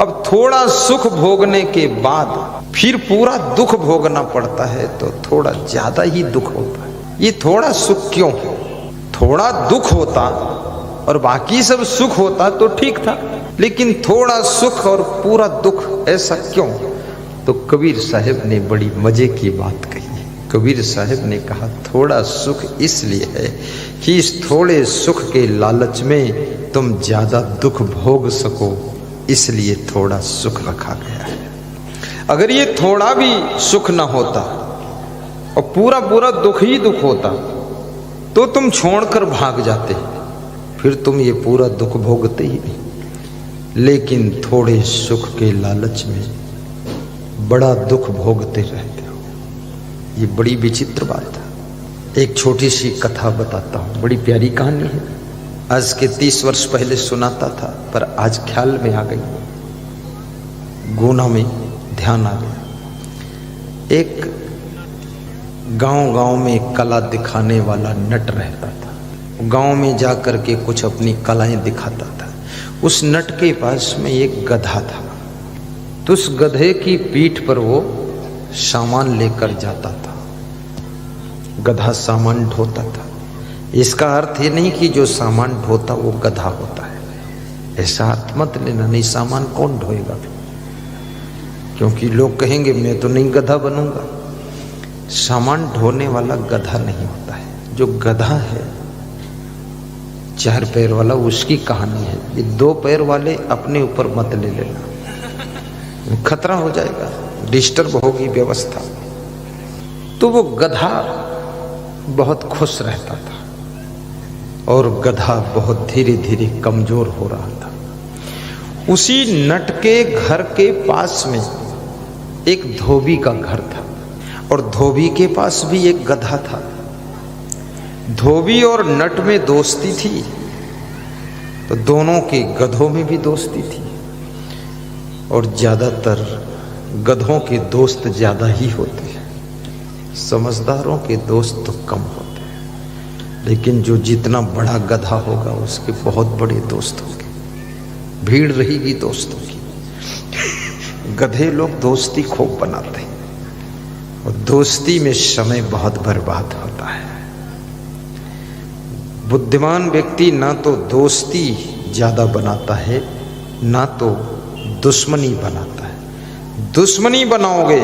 अब थोड़ा सुख भोगने के बाद फिर पूरा दुख भोगना पड़ता है तो थोड़ा ज्यादा ही दुख होता है। ये थोड़ा सुख क्यों है? थोड़ा दुख होता और बाकी सब सुख होता तो ठीक था, लेकिन थोड़ा सुख और पूरा दुख, ऐसा क्यों? तो कबीर साहब ने बड़ी मजे की बात कही। कबीर साहब ने कहा थोड़ा सुख इसलिए है कि इस थोड़े सुख के लालच में तुम ज्यादा दुख भोग सको, इसलिए थोड़ा सुख रखा गया है। अगर ये थोड़ा भी सुख ना होता और पूरा पूरा दुख ही दुख होता तो तुम छोड़कर भाग जाते, फिर तुम ये पूरा दुख भोगते ही नहीं। लेकिन थोड़े सुख के लालच में बड़ा दुख भोगते रहते हो। ये बड़ी विचित्र बात है। एक छोटी सी कथा बताता हूँ, बड़ी प्यारी कहानी है। आज के 30 वर्ष पहले सुनाता था, पर आज ख्याल में आ गई, गुना में ध्यान आ गया। एक गांव में कला दिखाने वाला नट रहता था। गांव में जाकर के कुछ अपनी कलाएं दिखाता था। उस नट के पास में एक गधा था, तो उस गधे की पीठ पर वो सामान लेकर जाता था। गधा सामान ढोता था। इसका अर्थ ये नहीं कि जो सामान ढोता वो गधा होता है, ऐसा अर्थ मत लेना। नहीं, सामान कौन ढोएगा फिर? क्योंकि लोग कहेंगे मैं तो नहीं गधा बनूंगा। सामान ढोने वाला गधा नहीं होता है। जो गधा है 4 पैर वाला, उसकी कहानी है। ये 2 पैर वाले अपने ऊपर मत ले लेना, खतरा हो जाएगा, डिस्टर्ब होगी व्यवस्था। तो वो गधा बहुत खुश रहता था और गधा बहुत धीरे धीरे कमजोर हो रहा था। उसी नट के घर के पास में एक धोबी का घर था और धोबी के पास भी एक गधा था। धोबी और नट में दोस्ती थी तो दोनों के गधों में भी दोस्ती थी, और ज्यादातर गधों के दोस्त ज्यादा ही होते हैं, समझदारों के दोस्त तो कम होते हैं। लेकिन जो जितना बड़ा गधा होगा उसके बहुत बड़े दोस्त होंगे, भीड़ रहेगी दोस्तों की। गधे लोग दोस्ती खूब बनाते हैं और दोस्ती में समय बहुत बर्बाद होता है। बुद्धिमान व्यक्ति ना तो दोस्ती ज्यादा बनाता है ना तो दुश्मनी बनाता है। दुश्मनी बनाओगे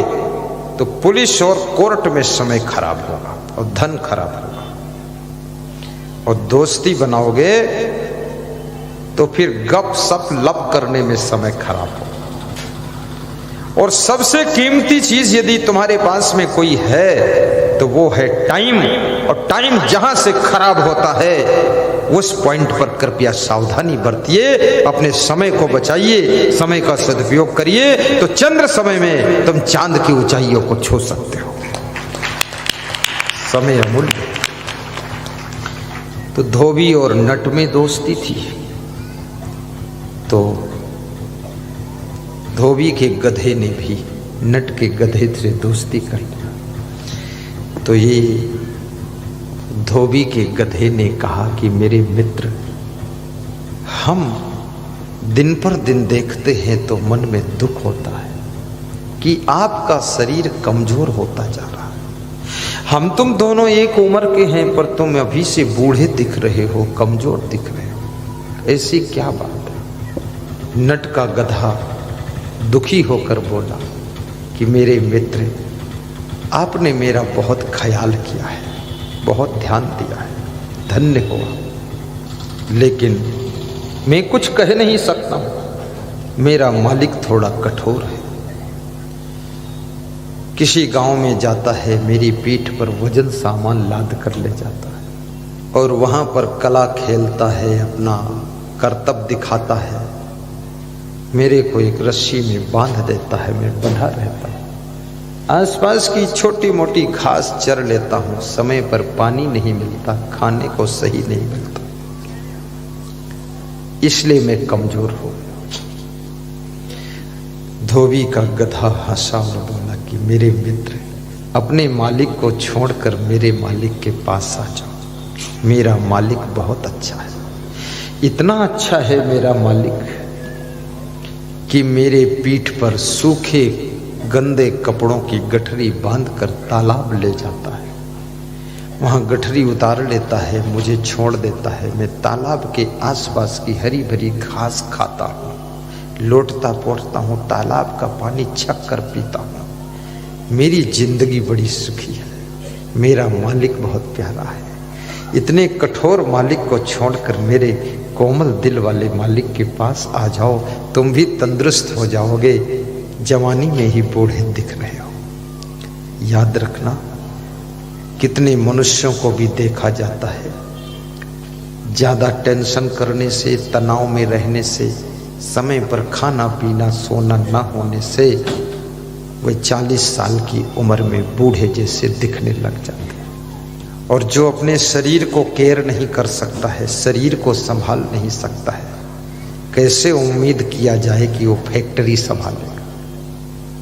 तो पुलिस और कोर्ट में समय खराब होगा और धन खराब होगा, और दोस्ती बनाओगे तो फिर गप सप लप करने में समय खराब होगा। और सबसे कीमती चीज यदि तुम्हारे पास में कोई है तो वो है टाइम, और टाइम जहां से खराब होता है उस पॉइंट पर कृपया सावधानी बरतिए, अपने समय को बचाइए, समय का सदुपयोग करिए, तो चंद्र समय में तुम चांद की ऊंचाइयों को छू सकते हो। समय अमूल्य। तो धोबी और नट में दोस्ती थी, तो धोबी के गधे ने भी नट के गधे से दोस्ती कर लिया। तो ये धोबी के गधे ने कहा कि मेरे मित्र, हम दिन पर दिन देखते हैं तो मन में दुख होता है कि आपका शरीर कमजोर होता जा रहा है। हम तुम दोनों एक उम्र के हैं, पर तुम अभी से बूढ़े दिख रहे हो, कमजोर दिख रहे हो, ऐसी क्या बात है? नट का गधा दुखी होकर बोला कि मेरे मित्र, आपने मेरा बहुत ख्याल किया है, बहुत ध्यान दिया है, धन्य हो, लेकिन मैं कुछ कह नहीं सकता हूं। मेरा मालिक थोड़ा कठोर है। किसी गांव में जाता है, मेरी पीठ पर वजन सामान लाद कर ले जाता है और वहां पर कला खेलता है, अपना करतब दिखाता है। मेरे को एक रस्सी में बांध देता है, मैं बंधा रहता हूं। आसपास की छोटी मोटी घास चर लेता हूं, समय पर पानी नहीं मिलता, खाने को सही नहीं मिलता, इसलिए मैं कमजोर हूं। धोबी का गधा हंसा और बोला कि मेरे मित्र, अपने मालिक को छोड़कर मेरे मालिक के पास आ जाओ। मेरा मालिक बहुत अच्छा है, इतना अच्छा है मेरा मालिक कि मेरे पीठ पर सूखे गंदे कपड़ों की गठरी बांधकर तालाब ले जाता है। वहां गठरी उतार लेता है, मुझे छोड़ देता है। मैं तालाब के आसपास की हरी भरी घास खाता हूँ, लौटता पहुँचता हूँ, तालाब का पानी छक कर पीता हूँ। मेरी जिंदगी बड़ी सुखी है। मेरा मालिक बहुत प्यारा है। इतने कठोर मालिक को छोड़कर मेरे कोमल दिल वाले मालिक के पास आ जाओ, तुम भी तंदुरुस्त हो जाओगे। जवानी में ही बूढ़े दिख रहे हो। याद रखना, कितने मनुष्यों को भी देखा जाता है, ज्यादा टेंशन करने से, तनाव में रहने से, समय पर खाना पीना सोना न होने से वे 40 साल की उम्र में बूढ़े जैसे दिखने लग जाते हैं। और जो अपने शरीर को केयर नहीं कर सकता है, शरीर को संभाल नहीं सकता है, कैसे उम्मीद किया जाए कि वो फैक्ट्री संभालेगा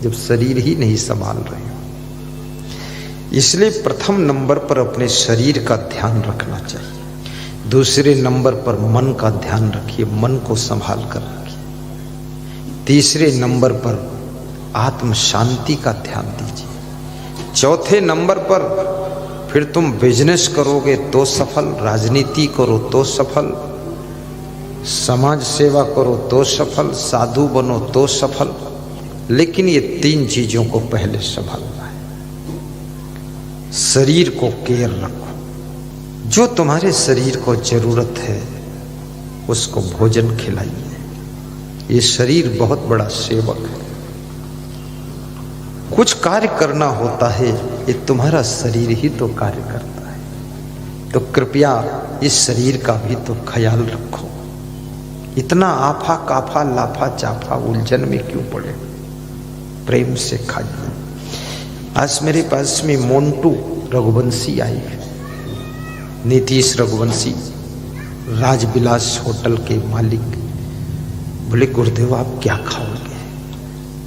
जब शरीर ही नहीं संभाल रहे हो। इसलिए प्रथम नंबर पर अपने शरीर का ध्यान रखना चाहिए। दूसरे नंबर पर मन का ध्यान रखिए, मन को संभाल कर रखिए। तीसरे नंबर पर आत्म शांति का ध्यान दीजिए। चौथे नंबर पर फिर तुम बिजनेस करोगे तो सफल, राजनीति करो तो सफल, समाज सेवा करो तो सफल, साधु बनो तो सफल। लेकिन ये 3 चीजों को पहले संभालना है। शरीर को केयर रखो। जो तुम्हारे शरीर को जरूरत है उसको भोजन खिलाइए। ये शरीर बहुत बड़ा सेवक है। कुछ कार्य करना होता है, ये तुम्हारा शरीर ही तो कार्य करता है। तो कृपया इस शरीर का भी तो ख्याल रखो। इतना आफा काफा लाफा चाफा उलझन में क्यों पड़े? प्रेम से खाइए। आज मेरे पास में मोंटू रघुवंशी आई है, नीतीश रघुवंशी, राजविलास होटल के मालिक। बोले गुरुदेव आप क्या खाओगे?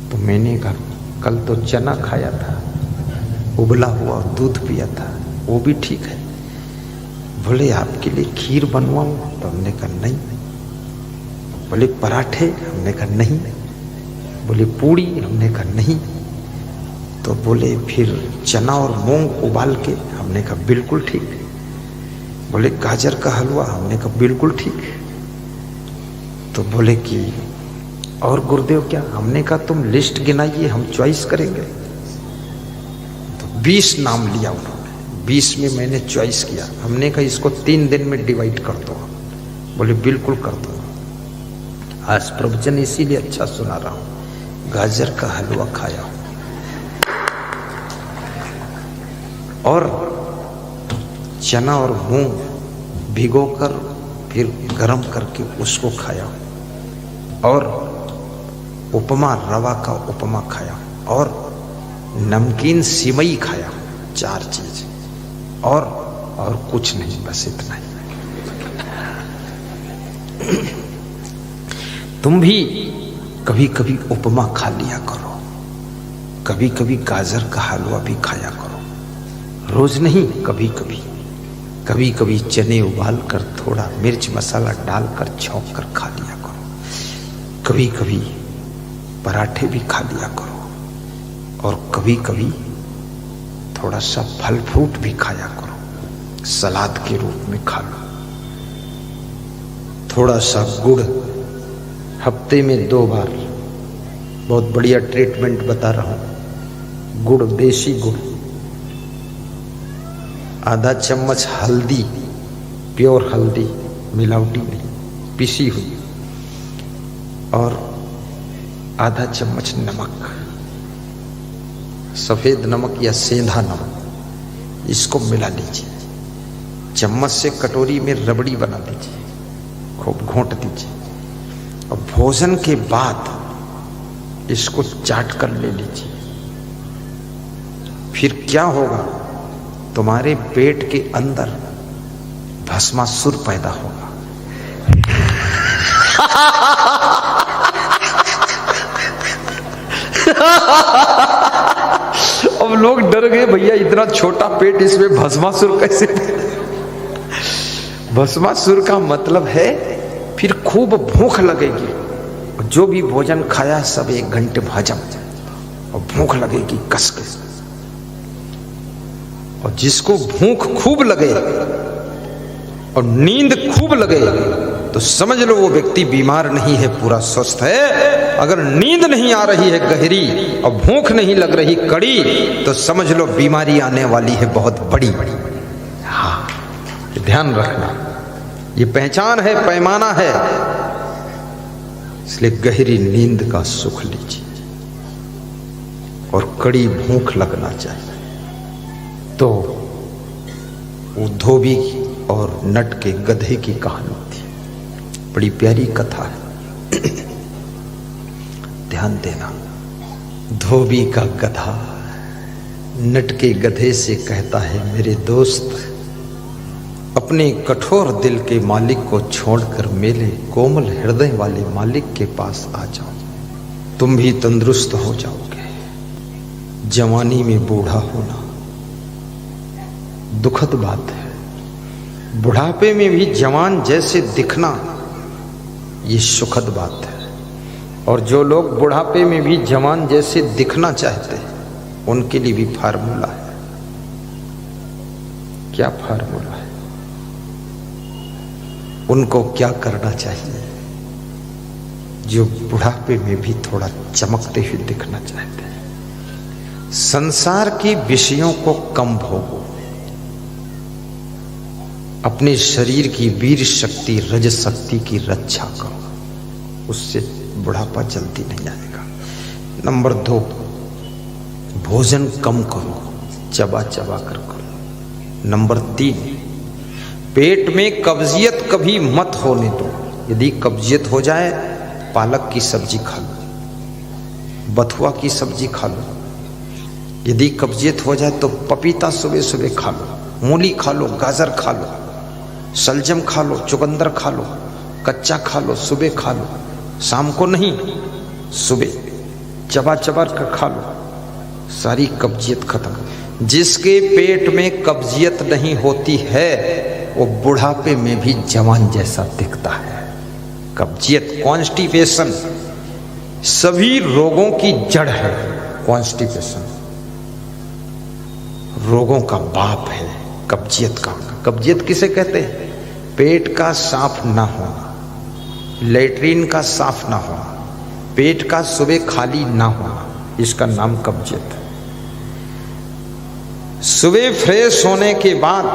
तो मैंने कहा कल तो चना खाया था, उबला हुआ दूध पिया था, वो भी ठीक है। बोले आपके लिए खीर बनवाऊं? तो हमने कहा नहीं। बोले पराठे? हमने कहा नहीं। बोले पूड़ी? हमने कहा नहीं। तो बोले फिर चना और मूंग उबाल के? हमने कहा बिल्कुल ठीक। बोले गाजर का हलवा? हमने कहा बिल्कुल ठीक। तो बोले कि और गुरुदेव क्या? हमने कहा तुम लिस्ट गिनाइए, हम चॉइस करेंगे। तो 20 नाम लिया उन्होंने, 20 में मैंने चॉइस किया। हमने कहा इसको 3 दिन में डिवाइड कर दो। बोले बिल्कुल कर दो। आज प्रवचन इसीलिए अच्छा सुना रहा हूं, गाजर का हलवा खाया हूं और चना और मूंग भिगोकर फिर गरम करके उसको खाया और उपमा, रवा का उपमा खाया और नमकीन सिमई खाया। 4 चीज और कुछ नहीं, बस इतना ही। तुम भी कभी कभी उपमा खा लिया करो, कभी कभी गाजर का हलवा भी खाया करो। रोज नहीं, कभी कभी। कभी कभी चने उबाल कर थोड़ा मिर्च मसाला डालकर छौंक कर खा लिया करो। कभी कभी पराठे भी खा लिया करो और कभी कभी थोड़ा सा फल फ्रूट भी खाया करो, सलाद के रूप में खा लो। थोड़ा सा गुड़ हफ्ते में 2 बार, बहुत बढ़िया ट्रीटमेंट बता रहा हूं। गुड़, देसी गुड़, आधा चम्मच हल्दी, प्योर हल्दी, मिलावटी नहीं, पिसी हुई, और आधा चम्मच नमक, सफेद नमक या सेंधा नमक, इसको मिला लीजिए। चम्मच से कटोरी में रबड़ी बना दीजिए, खूब घोंट दीजिए और भोजन के बाद इसको चाट कर ले लीजिए। फिर क्या होगा? तुम्हारे पेट के अंदर भस्मासुर पैदा होगा। अब लोग डर गए, भैया इतना छोटा पेट, इसमें भस्मासुर कैसे? भस्मासुर का मतलब है फिर खूब भूख लगेगी, जो भी भोजन खाया सब 1 घंटे में हजम, और भूख लगेगी कस के। और जिसको भूख खूब लगे और नींद खूब लगे तो समझ लो वो व्यक्ति बीमार नहीं है, पूरा स्वस्थ है। अगर नींद नहीं आ रही है गहरी और भूख नहीं लग रही कड़ी, तो समझ लो बीमारी आने वाली है बहुत बड़ी। हाँ, ध्यान रखना, ये पहचान है, पैमाना है। इसलिए गहरी नींद का सुख लीजिए और कड़ी भूख लगना चाहिए। तो वो धोबी और नट के गधे की कहानी थी, बड़ी प्यारी कथा है, ध्यान देना। धोबी का गधा नट के गधे से कहता है, मेरे दोस्त, अपने कठोर दिल के मालिक को छोड़कर मेरे कोमल हृदय वाले मालिक के पास आ जाओ, तुम भी तंदुरुस्त हो जाओगे। जवानी में बूढ़ा होना दुखद बात है, बुढ़ापे में भी जवान जैसे दिखना ये सुखद बात है। और जो लोग बुढ़ापे में भी जवान जैसे दिखना चाहते हैं उनके लिए भी फार्मूला है। क्या फार्मूला है? उनको क्या करना चाहिए? जो बुढ़ापे में भी थोड़ा चमकते हुए दिखना चाहते हैं, संसार के विषयों को कम भोगो, अपने शरीर की वीर शक्ति रज शक्ति की रक्षा करो, उससे बुढ़ापा जल्दी नहीं आएगा। नंबर 2, भोजन कम करो, चबा चबा कर करो। नंबर 3, पेट में कब्जियत कभी मत होने दो। यदि कब्जियत हो जाए, पालक की सब्जी खा लो, बथुआ की सब्जी खा लो। यदि कब्जियत हो जाए तो पपीता सुबह सुबह खा लो, मूली खा लो, गाजर खा लो, सलजम खा लो, चुकंदर खा लो, कच्चा खा लो, सुबह खा लो, शाम को नहीं, सुबह चबा चबा कर खा लो, सारी कब्जियत खत्म। जिसके पेट में कब्जियत नहीं होती है वो बुढ़ापे में भी जवान जैसा दिखता है। कब्जियत, कॉन्स्टिपेशन सभी रोगों की जड़ है। कॉन्स्टिपेशन रोगों का बाप है, कब्जियत का। कब्जियत किसे कहते हैं? पेट का साफ ना होना, लेटरिन का साफ ना होना, पेट का सुबह खाली ना होना, इसका नाम कब्जियत है। सुबह फ्रेश होने के बाद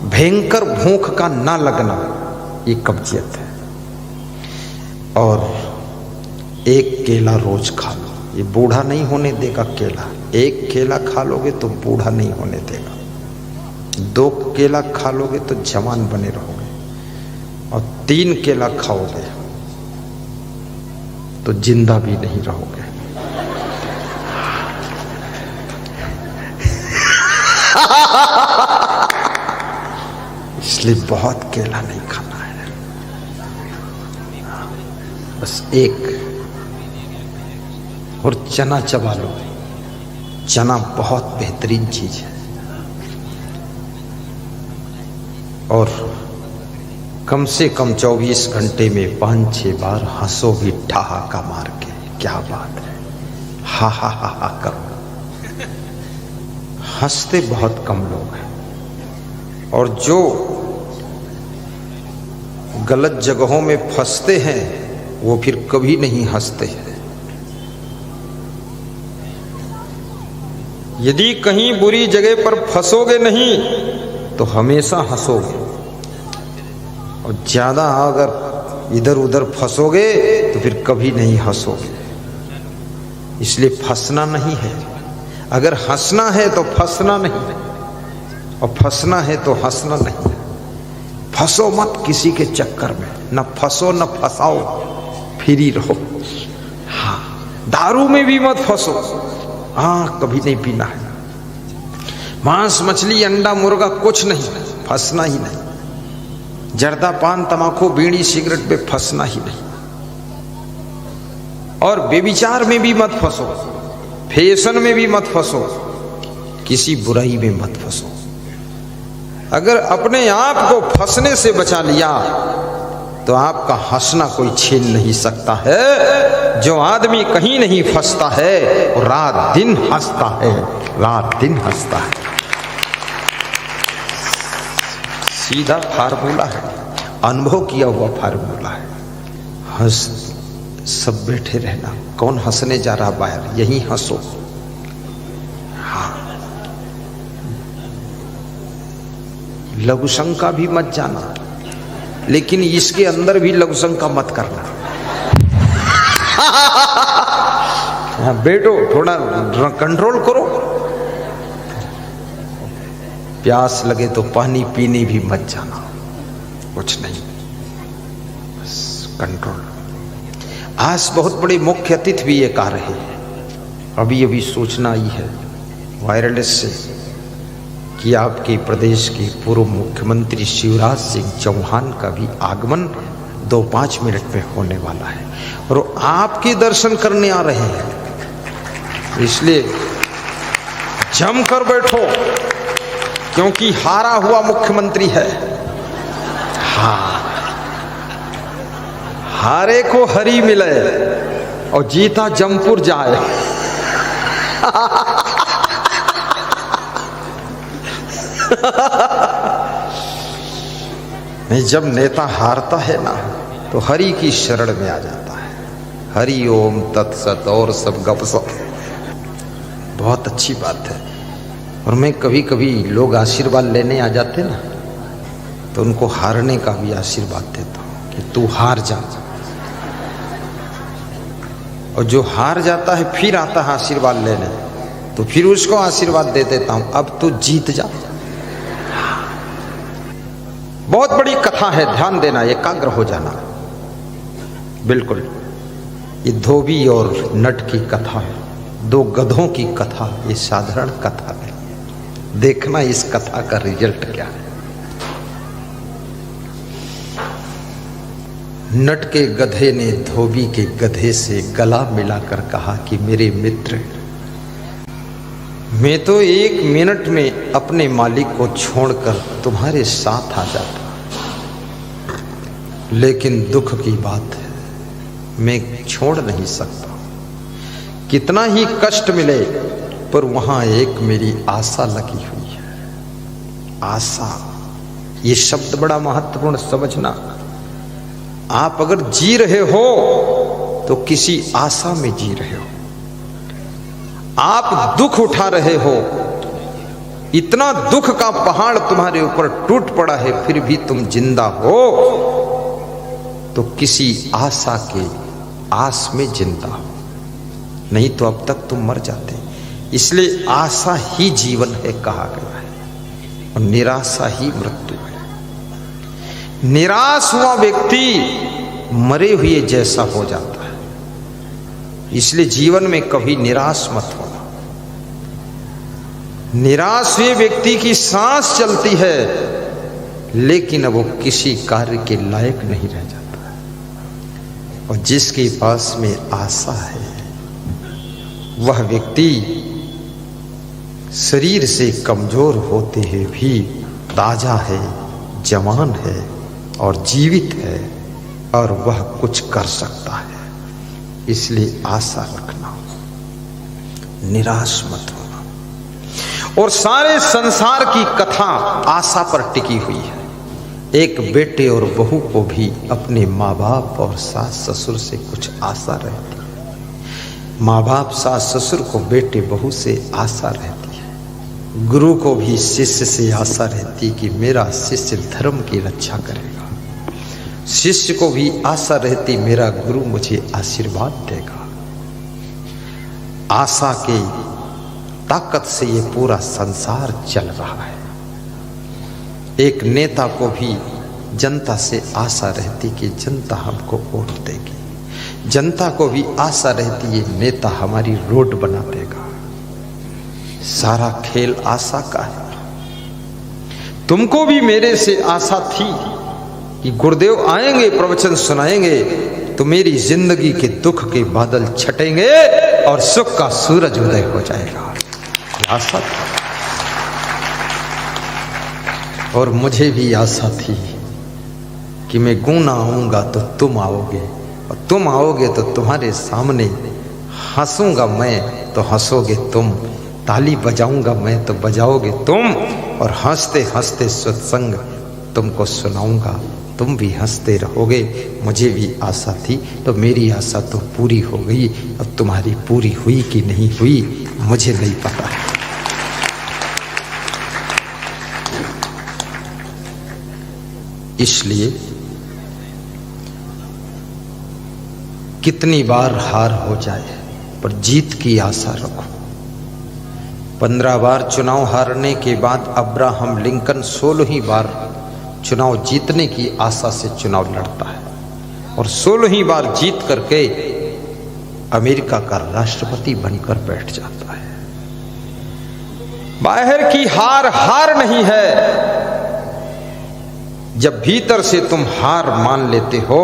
भयंकर भूख का ना लगना, ये कब्जियत है। और एक केला रोज खा लो, ये बूढ़ा नहीं होने देगा केला। एक केला खा लोगे तो बूढ़ा नहीं होने देगा, 2 केला खा लोगे तो जवान बने रहोगे, और 3 केला खाओगे तो जिंदा भी नहीं रहोगे। इसलिए बहुत केला नहीं खाना है, बस 1। और चना चबा लो, चना बहुत बेहतरीन चीज है। और कम से कम 24 घंटे में 5-6 बार हंसो भी ठहाका मार के। क्या बात है, हा हा हा हा करो। हंसते बहुत कम लोग हैं, और जो गलत जगहों में फंसते हैं वो फिर कभी नहीं हंसते हैं। यदि कहीं बुरी जगह पर फंसोगे नहीं तो हमेशा हंसोगे, और ज्यादा अगर इधर उधर फंसोगे तो फिर कभी नहीं हंसोगे। इसलिए फंसना नहीं है। अगर हंसना है तो फंसना नहीं, और फंसना है तो हंसना नहीं। फंसो मत किसी के चक्कर में, न फंसो न फंसाओ, फ्री रहो। हाँ, दारू में भी मत फंसो, हाँ कभी नहीं पीना है। मांस मछली अंडा मुर्गा कुछ नहीं, फंसना ही नहीं। जर्दा पान तमाकू बीड़ी सिगरेट पे फंसना ही नहीं। और बेविचार में भी मत फंसो, फैशन में भी मत फंसो, किसी बुराई में मत फंसो। अगर अपने आप को फंसने से बचा लिया तो आपका हंसना कोई छीन नहीं सकता है। जो आदमी कहीं नहीं फंसता है वो रात दिन हंसता है, रात दिन हंसता है। सीधा फार्मूला है, अनुभव किया हुआ फार्मूला है। हंस सब बैठे रहना, कौन हंसने जा रहा बाहर, यहीं हंसो। हाँ, लघु शंका भी मत जाना, लेकिन इसके अंदर भी लघु शंका मत करना। बैठो, थोड़ा कंट्रोल करो। प्यास लगे तो पानी पीने भी मत जाना, कुछ नहीं, बस कंट्रोल। आज बहुत बड़े मुख्य अतिथि भी एक आ रहे हैं। अभी अभी सूचना आई है वायरलेस से कि आपके प्रदेश के पूर्व मुख्यमंत्री शिवराज सिंह चौहान का भी आगमन 2-5 मिनट में होने वाला है और आपके दर्शन करने आ रहे हैं। इसलिए जम कर बैठो, क्योंकि हारा हुआ मुख्यमंत्री है। हाँ, हारे को हरी मिले और जीता जमपुर जाए। नहीं, जब नेता हारता है ना तो हरि की शरण में आ जाता है। हरि ओम तत्सत और सब गपसप, बहुत अच्छी बात है। और मैं कभी कभी लोग आशीर्वाद लेने आ जाते ना तो उनको हारने का भी आशीर्वाद देता हूं कि तू हार जा। और जो हार जाता है फिर आता है आशीर्वाद लेने, तो फिर उसको आशीर्वाद दे देता हूं, अब तू जीत जा। बहुत बड़ी कथा है, ध्यान देना, एकाग्र हो जाना। बिल्कुल, ये धोबी और नट की कथा है, 2 गधों की कथा। ये साधारण कथा है, देखना इस कथा का रिजल्ट क्या है। नट के गधे ने धोबी के गधे से गला मिलाकर कहा कि मेरे मित्र, मैं तो 1 मिनट में अपने मालिक को छोड़कर तुम्हारे साथ आ जाता, लेकिन दुख की बात है मैं छोड़ नहीं सकता। कितना ही कष्ट मिले पर वहां एक मेरी आशा लगी हुई है। आशा, ये शब्द बड़ा महत्वपूर्ण समझना। आप अगर जी रहे हो तो किसी आशा में जी रहे हो। आप दुख उठा रहे हो, इतना दुख का पहाड़ तुम्हारे ऊपर टूट पड़ा है, फिर भी तुम जिंदा हो तो किसी आशा के आस में जिंदा हो, नहीं तो अब तक तुम मर जाते। इसलिए आशा ही जीवन है कहा गया है, और निराशा ही मृत्यु है। निराश हुआ व्यक्ति मरे हुए जैसा हो जाता है। इसलिए जीवन में कभी निराश मत होना। निराश हुए व्यक्ति की सांस चलती है, लेकिन अब वो किसी कार्य के लायक नहीं रह जाता। और जिसके पास में आशा है वह व्यक्ति शरीर से कमजोर होते हुए भी ताजा है, जवान है और जीवित है, और वह कुछ कर सकता है। इसलिए आशा रखना, निराश मत होना। और सारे संसार की कथा आशा पर टिकी हुई है। एक बेटे और बहू को भी अपने माँ बाप और सास ससुर से कुछ आशा रहती है। माँ बाप सास ससुर को बेटे बहू से आशा रहती है। गुरु को भी शिष्य से आशा रहती कि मेरा शिष्य धर्म की रक्षा करेगा। शिष्य को भी आशा रहती मेरा गुरु मुझे आशीर्वाद देगा। आशा के ताकत से ये पूरा संसार चल रहा है। एक नेता को भी जनता से आशा रहती कि जनता हमको वोट देगी। जनता को भी आशा रहती ये नेता हमारी रोड बना देगा। सारा खेल आशा का है। तुमको भी मेरे से आशा थी कि गुरुदेव आएंगे, प्रवचन सुनाएंगे तो मेरी जिंदगी के दुख के बादल छटेंगे और सुख का सूरज उदय हो जाएगा। आशा थी। और मुझे भी आशा थी कि मैं गुना आऊंगा तो तुम आओगे, और तुम आओगे तो तुम्हारे सामने हंसूंगा मैं तो हंसोगे तुम, ताली बजाऊंगा मैं तो बजाओगे तुम, और हंसते हंसते सत्संग तुमको सुनाऊंगा, तुम भी हंसते रहोगे। मुझे भी आशा थी तो मेरी आशा तो पूरी हो गई, अब तुम्हारी पूरी हुई कि नहीं हुई मुझे नहीं पता। इसलिए कितनी बार हार हो जाए पर जीत की आशा रखो। 15 बार चुनाव हारने के बाद अब्राहम लिंकन 16वीं बार चुनाव जीतने की आशा से चुनाव लड़ता है और 16वीं बार जीत करके अमेरिका का राष्ट्रपति बनकर बैठ जाता है। बाहर की हार हार नहीं है, जब भीतर से तुम हार मान लेते हो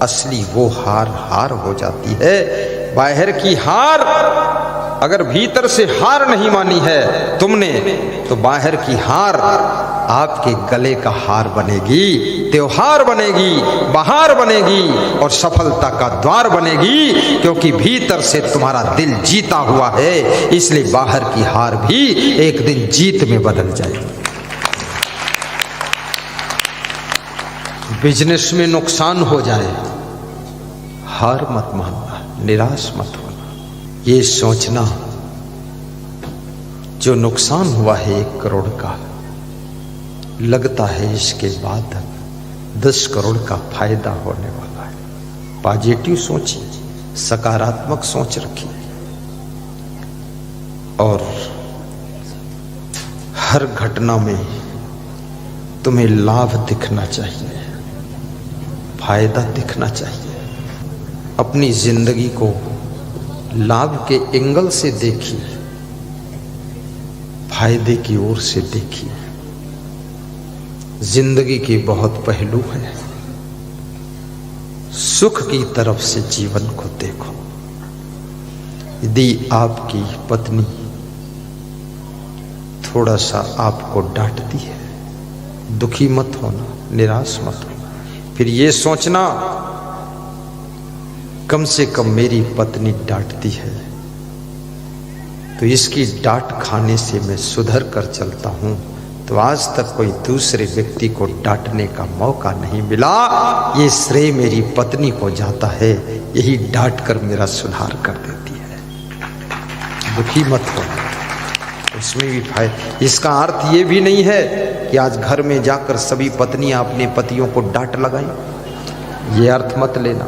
असली वो हार हार हो जाती है। बाहर की हार अगर भीतर से हार नहीं मानी है तुमने तो बाहर की हार आपके गले का हार बनेगी, त्योहार बनेगी, बहार बनेगी और सफलता का द्वार बनेगी, क्योंकि भीतर से तुम्हारा दिल जीता हुआ है। इसलिए बाहर की हार भी एक दिन जीत में बदल जाएगी। बिजनेस में नुकसान हो जाए हार मत मानना, निराश मत होना, ये सोचना जो नुकसान हुआ है 1 करोड़ का, लगता है इसके बाद 10 करोड़ का फायदा होने वाला है। पॉजिटिव सोचिए, सकारात्मक सोच रखिए और हर घटना में तुम्हें लाभ दिखना चाहिए, फायदा दिखना चाहिए। अपनी जिंदगी को लाभ के एंगल से देखिए, फायदे की ओर से देखिए। जिंदगी के बहुत पहलू हैं, सुख की तरफ से जीवन को देखो। यदि आपकी पत्नी थोड़ा सा आपको डांटती है, दुखी मत होना, निराश मत होना, फिर ये सोचना कम से कम मेरी पत्नी डांटती है तो इसकी डांट खाने से मैं सुधर कर चलता हूं, तो आज तक कोई दूसरे व्यक्ति को डांटने का मौका नहीं मिला। ये श्रेय मेरी पत्नी को जाता है, यही डांट कर मेरा सुधार कर देती है। दुखी मत हो, उसमें भी फायदा। इसका अर्थ ये भी नहीं है कि आज घर में जाकर सभी पत्नियां अपने पतियों को डांट लगाएं, ये अर्थ मत लेना।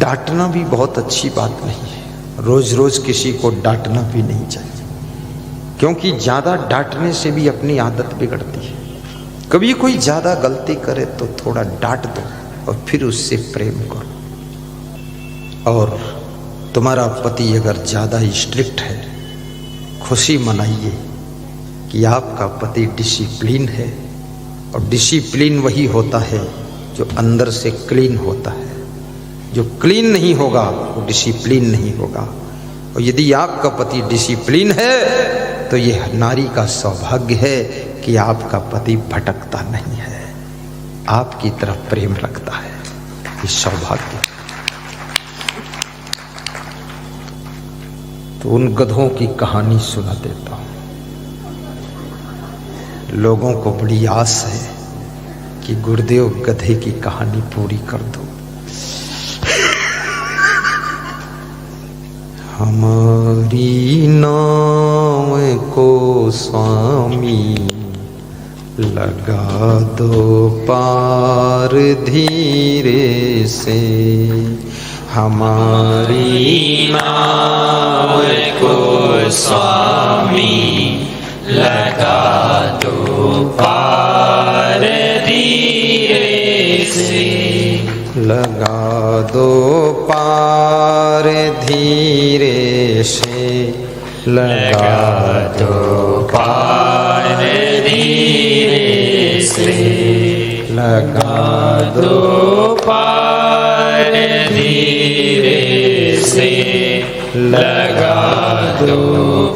डांटना भी बहुत अच्छी बात नहीं है, रोज रोज किसी को डांटना भी नहीं चाहिए, क्योंकि ज्यादा डांटने से भी अपनी आदत बिगड़ती है। कभी कोई ज्यादा गलती करे तो थोड़ा डांट दो और फिर उससे प्रेम करो। और तुम्हारा पति अगर ज्यादा स्ट्रिक्ट है, खुशी मनाइए कि आपका पति डिसिप्लिन है, और डिसिप्लिन वही होता है जो अंदर से क्लीन होता है। जो क्लीन नहीं होगा वो डिसिप्लिन नहीं होगा। और यदि आपका पति डिसिप्लिन है तो यह नारी का सौभाग्य है कि आपका पति भटकता नहीं है, आपकी तरफ प्रेम रखता है, ये सौभाग्य। तो उन गधों की कहानी सुना देता हूं। लोगों को बड़ी आस है कि गुरुदेव गधे की कहानी पूरी कर दो। हमारी नाव को स्वामी लगा दो पार धीरे से, हमारी नाव को स्वामी लगा दो पार धीरे से, लगा दो पार धीरे से, लगा दो पार धीरे से, लगा दो पार धीरे से, लगा दो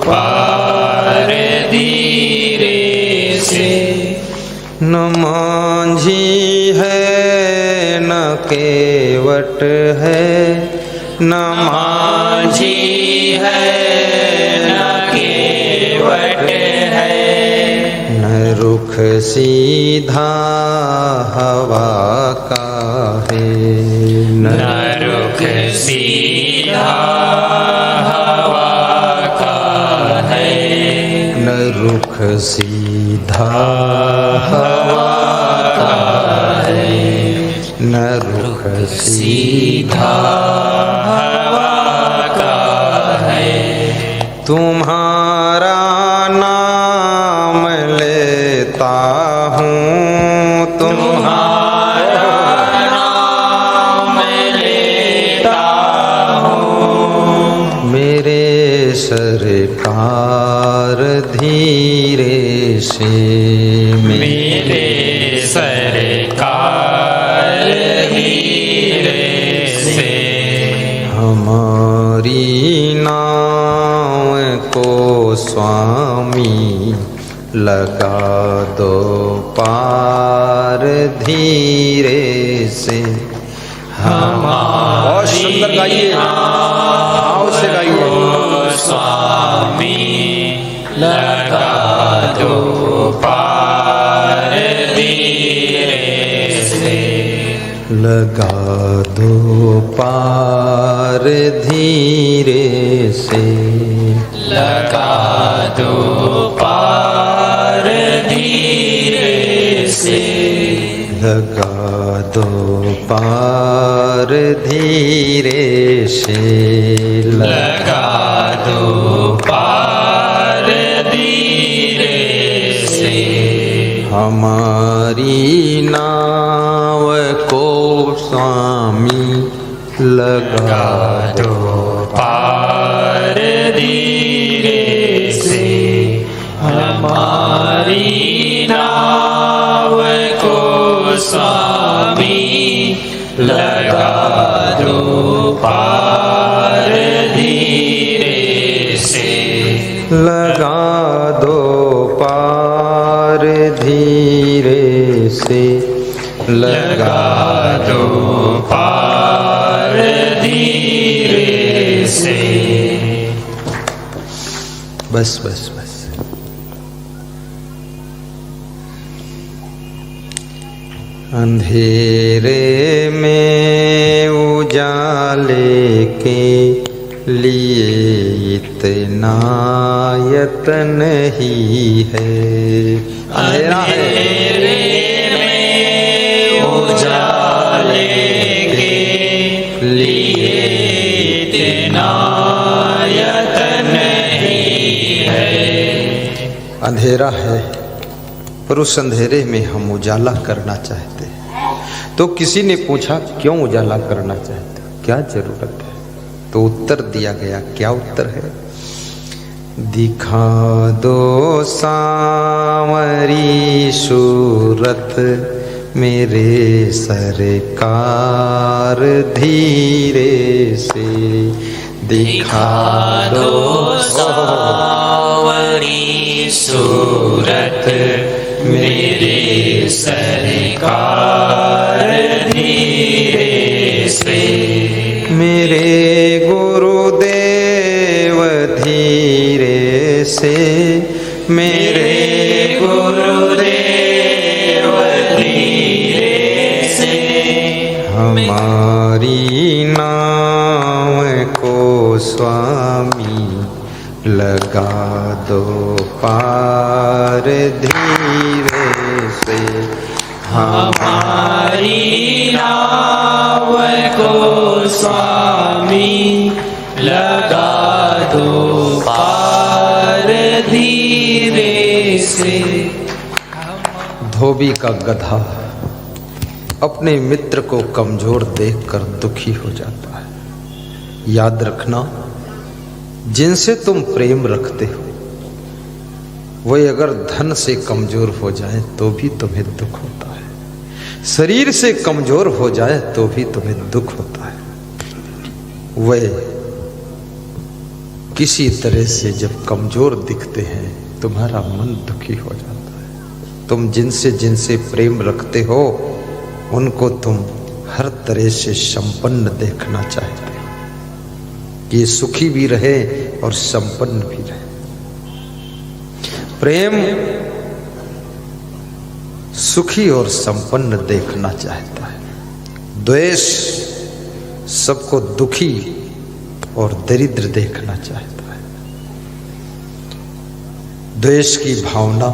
पार धीरे से। न मांझी है न केवट है, न मांझी है न केवट है, न रुख सीधा हवा का है, न रुख सीधा हवा का है, न रुख सीधा हवा का है, न रुख सीधा हवा का है। तुम्हारा नाम लेता हूँ, तुम्हारा नाम लेता हूँ, मेरे सरकार धीरे से, मेरे सरकार धीरे से, हमारी नाव को स्वामी लगा दो पार धीरे से। बहुत सुंदर गाइए, भाव से गाइए। स्वामी लगा दो पार धीरे से, लगा दो पार धीरे से, लगा दो पार धीरे से, लगा दो पार धीरे से, लगा दो पार धीरे से, हमारी नाव को स्वामी लगा दो पार धीरे से, हमारी नाव को स्वामी लगा दो पार धीरे से, लगा दो पार धीरे से, लगा दो पार धीरे से। बस बस बस। अंधेरे में उजाले के लिए इतना यत्न ही है। अंधेरा है, उजाले के लिए इतना यत्न ही है। अंधेरा है पर उस अंधेरे में हम उजाला करना चाहते हैं। तो किसी ने पूछा क्यों उजाला करना चाहते हो, क्या जरूरत है? तो उत्तर दिया गया। क्या उत्तर है? दिखा दो सांवरी सूरत मेरे सरकार धीरे से, दिखा दो सांवरी सूरत मेरे सरकार धीरे से, मेरे गुरुदेव धीरे से, मेरे गुरुदेव धीरे से, हमारी नाव को स्वामी लगा दो पार धीरे से, हमारी नाव को स्वामी लगा दो पार धीरे से। धोबी का गधा अपने मित्र को कमजोर देखकर दुखी हो जाता है। याद रखना, जिनसे तुम प्रेम रखते हो वही अगर धन से कमजोर हो जाए तो भी तुम्हें दुख होता है, शरीर से कमजोर हो जाए तो भी तुम्हें दुख होता है। वह किसी तरह से जब कमजोर दिखते हैं तुम्हारा मन दुखी हो जाता है। तुम जिनसे जिनसे प्रेम रखते हो उनको तुम हर तरह से संपन्न देखना चाहते हो कि ये सुखी भी रहे और संपन्न भी रहे। प्रेम सुखी और संपन्न देखना चाहता है, द्वेष सबको दुखी और दरिद्र देखना चाहता है। द्वेष की भावना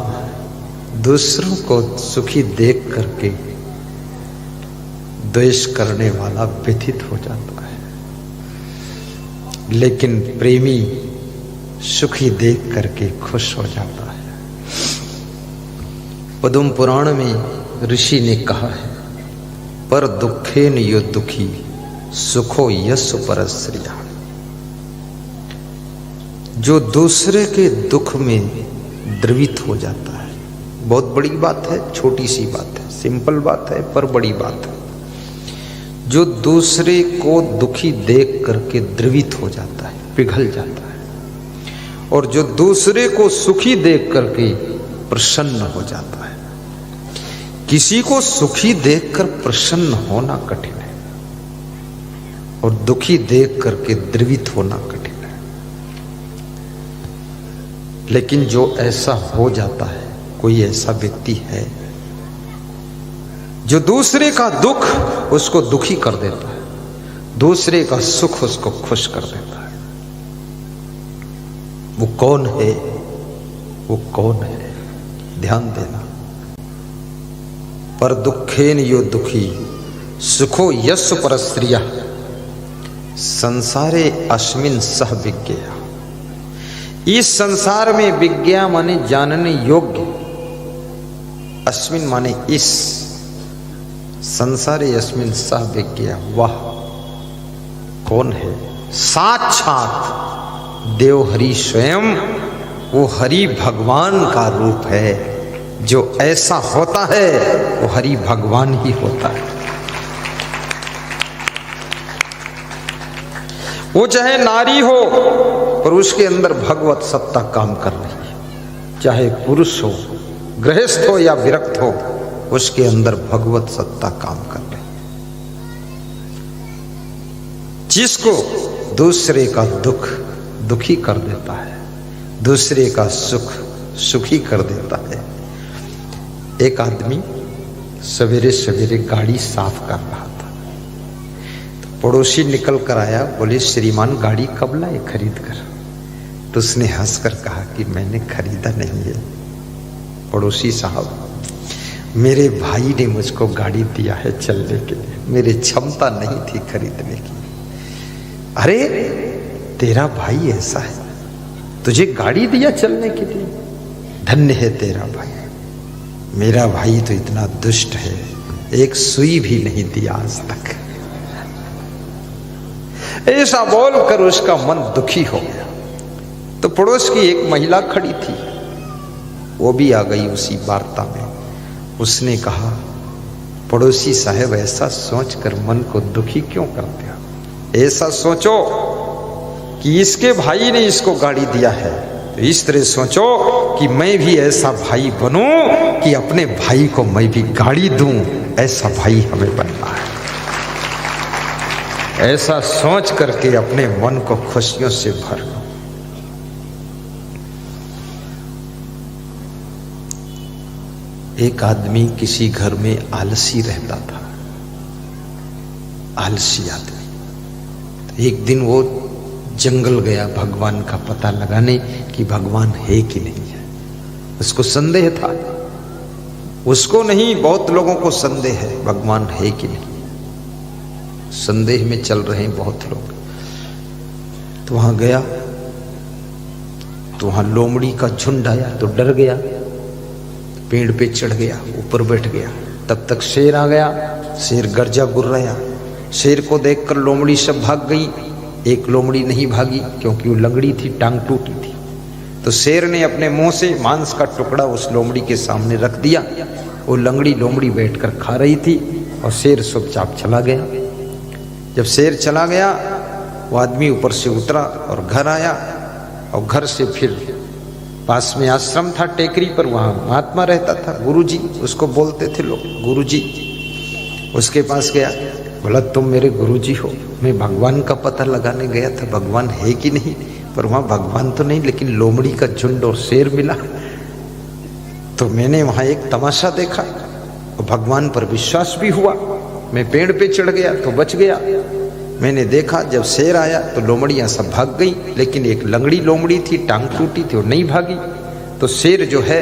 दूसरों को सुखी देख करके द्वेष करने वाला व्यथित हो जाता है, लेकिन प्रेमी सुखी देख करके खुश हो जाता है। पद्म पुराण में ऋषि ने कहा है, पर दुखेन यो दुखी सुखो यस्सु परस्त्रिया। जो दूसरे के दुख में द्रवित हो जाता है, बहुत बड़ी बात है, छोटी सी बात है, सिंपल बात है पर बड़ी बात है। जो दूसरे को दुखी देख करके द्रवित हो जाता है, पिघल जाता है, और जो दूसरे को सुखी देख करके प्रसन्न हो जाता है। किसी को सुखी देखकर प्रसन्न होना कठिन है और दुखी देख करके द्रवित होना कठिन है, लेकिन जो ऐसा हो जाता है, कोई ऐसा व्यक्ति है जो दूसरे का दुख उसको दुखी कर देता है, दूसरे का सुख उसको खुश कर देता है। वो कौन है? वो कौन है? ध्यान देना। पर दुखेन यो दुखी सुखो यस्सु परस्त्रिया संसारे अस्मिन् सह विज्ञा। इस संसार में विज्ञा माने जानने योग्य, अस्मिन् माने इस, संसारे अस्मिन् सह विज्ञा। वह कौन है? साक्षात देव हरि स्वयं, वो हरि भगवान का रूप है। जो ऐसा होता है वो हरि भगवान ही होता है। वो चाहे नारी हो पर उसके अंदर भगवत सत्ता काम कर रही है, चाहे पुरुष हो, गृहस्थ हो या विरक्त हो, उसके अंदर भगवत सत्ता काम कर रही है। जिसको दूसरे का दुख दुखी कर देता है, दूसरे का सुख सुखी कर देता है। एक आदमी सवेरे सवेरे गाड़ी साफ कर रहा था, तो पड़ोसी निकल कर आया, बोले श्रीमान गाड़ी कब लाए खरीद कर? तो उसने हंसकर कहा कि मैंने खरीदा नहीं है पड़ोसी साहब, मेरे भाई ने मुझको गाड़ी दिया है चलने के लिए, मेरी क्षमता नहीं थी खरीदने की। अरे तेरा भाई ऐसा है, तुझे गाड़ी दिया चलने के लिए? धन्य है तेरा भाई। मेरा भाई तो इतना दुष्ट है, एक सुई भी नहीं दिया आज तक। ऐसा बोलकर उसका मन दुखी हो गया। तो पड़ोस की एक महिला खड़ी थी, वो भी आ गई उसी वार्ता में। उसने कहा, पड़ोसी साहब ऐसा सोचकर मन को दुखी क्यों करते हो? ऐसा सोचो कि इसके भाई ने इसको गाड़ी दिया है, तो इस तरह सोचो कि मैं भी ऐसा भाई बनूं कि अपने भाई को मैं भी गाड़ी दूं। ऐसा भाई हमें बनना है। ऐसा सोच करके अपने मन को खुशियों से भर लो। एक आदमी किसी घर में आलसी रहता था, आलसी आदमी। एक दिन वो जंगल गया भगवान का पता लगाने कि भगवान है कि नहीं है। उसको संदेह था, उसको नहीं बहुत लोगों को संदेह है भगवान है कि नहीं। संदेह में चल रहे हैं बहुत लोग। तो वहां गया तो वहां लोमड़ी का झुंड आया तो डर गया, पेड़ पे चढ़ गया, ऊपर बैठ गया। तब तक शेर आ गया, शेर गर्जा गुर्राया। शेर को देखकर लोमड़ी सब भाग गई, एक लोमड़ी नहीं भागी क्योंकि वो लंगड़ी थी, टांग टूटी थी। तो शेर ने अपने मुंह से मांस का टुकड़ा उस लोमड़ी के सामने रख दिया। वो लंगड़ी लोमड़ी बैठकर खा रही थी और शेर चुपचाप चला गया। जब शेर चला गया, वो आदमी ऊपर से उतरा और घर आया और घर से फिर पास में आश्रम था टेकरी पर, वहाँ महात्मा रहता था, गुरुजी उसको बोलते थे लोग, गुरुजी। उसके पास गया, बोला तुम मेरे गुरुजी हो, मैं भगवान का पता लगाने गया था, भगवान है कि नहीं, पर वहाँ भगवान तो नहीं, लेकिन लोमड़ी का झुंड और शेर मिला। तो मैंने वहाँ एक तमाशा देखा और भगवान पर विश्वास भी हुआ। मैं पेड़ पे चढ़ गया तो बच गया। मैंने देखा जब शेर आया तो लोमड़ियां सब भाग गई, लेकिन एक लंगड़ी लोमड़ी थी, टांग टूटी थी, वो नहीं भागी। तो शेर जो है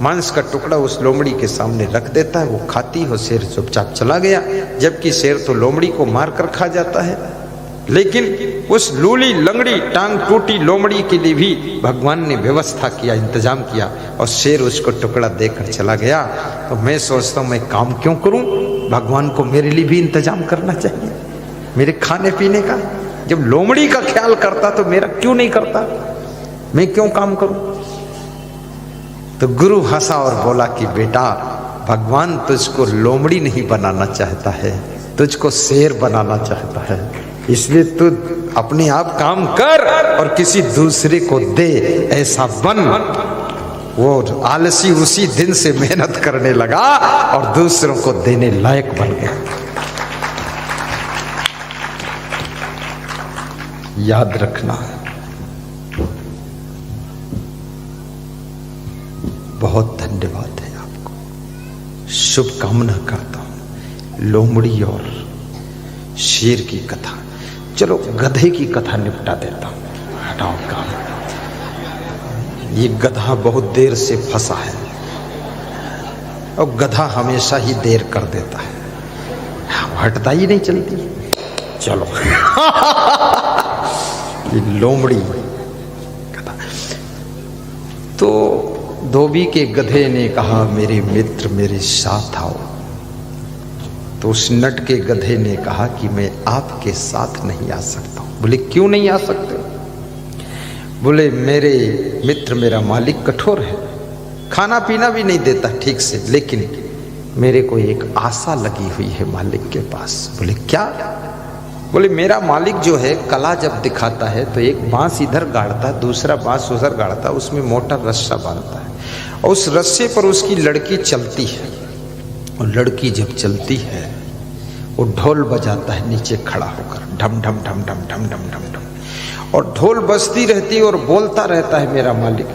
मांस का टुकड़ा उस लोमड़ी के सामने रख देता है, वो खाती है, शेर चुपचाप चला गया। जबकि शेर तो लोमड़ी को मार कर खा जाता है, लेकिन उस लूली लंगड़ी टांग टूटी लोमड़ी के लिए भी भगवान ने व्यवस्था किया, इंतजाम किया, और शेर उसको टुकड़ा देकर चला गया। तो मैं सोचता हूँ मैं काम क्यों करूं, भगवान को मेरे लिए भी इंतजाम करना चाहिए, मेरे खाने पीने का। जब लोमड़ी का ख्याल करता तो मेरा क्यों नहीं करता, मैं क्यों काम करूं। तो गुरु हंसा और बोला कि बेटा, भगवान तुझको लोमड़ी नहीं बनाना चाहता है, तुझको शेर बनाना चाहता है, इसलिए तू अपने आप काम कर और किसी दूसरे को दे, ऐसा बन। वो आलसी उसी दिन से मेहनत करने लगा और दूसरों को देने लायक बन गया। याद रखना, बहुत धन्यवाद है आपको, शुभकामना करता हूं। लोमड़ी और शेर की कथा, चलो गधे की कथा निपटा देता हूं, हटाओ काम। ये गधा बहुत देर से फंसा है और गधा हमेशा ही देर कर देता है, हटता ही नहीं चलती। चलो ये लोमड़ी गधा। तो धोबी के गधे ने कहा मेरे मित्र मेरे साथ आओ। तो उस नट के गधे ने कहा कि मैं आपके साथ नहीं आ सकता हूं। बोले क्यों नहीं आ सकते? बोले मेरे मित्र मेरा मालिक कठोर है, खाना पीना भी नहीं देता ठीक से, लेकिन मेरे को एक आशा लगी हुई है मालिक के पास। बोले क्या? बोले मेरा मालिक जो है कला जब दिखाता है तो एक बांस इधर गाड़ता है, दूसरा बांस उधर गाड़ता है, उसमें मोटा रस्सा बांधता है और उस रस्से पर उसकी लड़की चलती है, और लड़की जब चलती है वो ढोल बजाता है नीचे खड़ा होकर, ढम ढम ढम ढम ढम ढम ढम ढम, और ढोल बजती रहती है और बोलता रहता है मेरा मालिक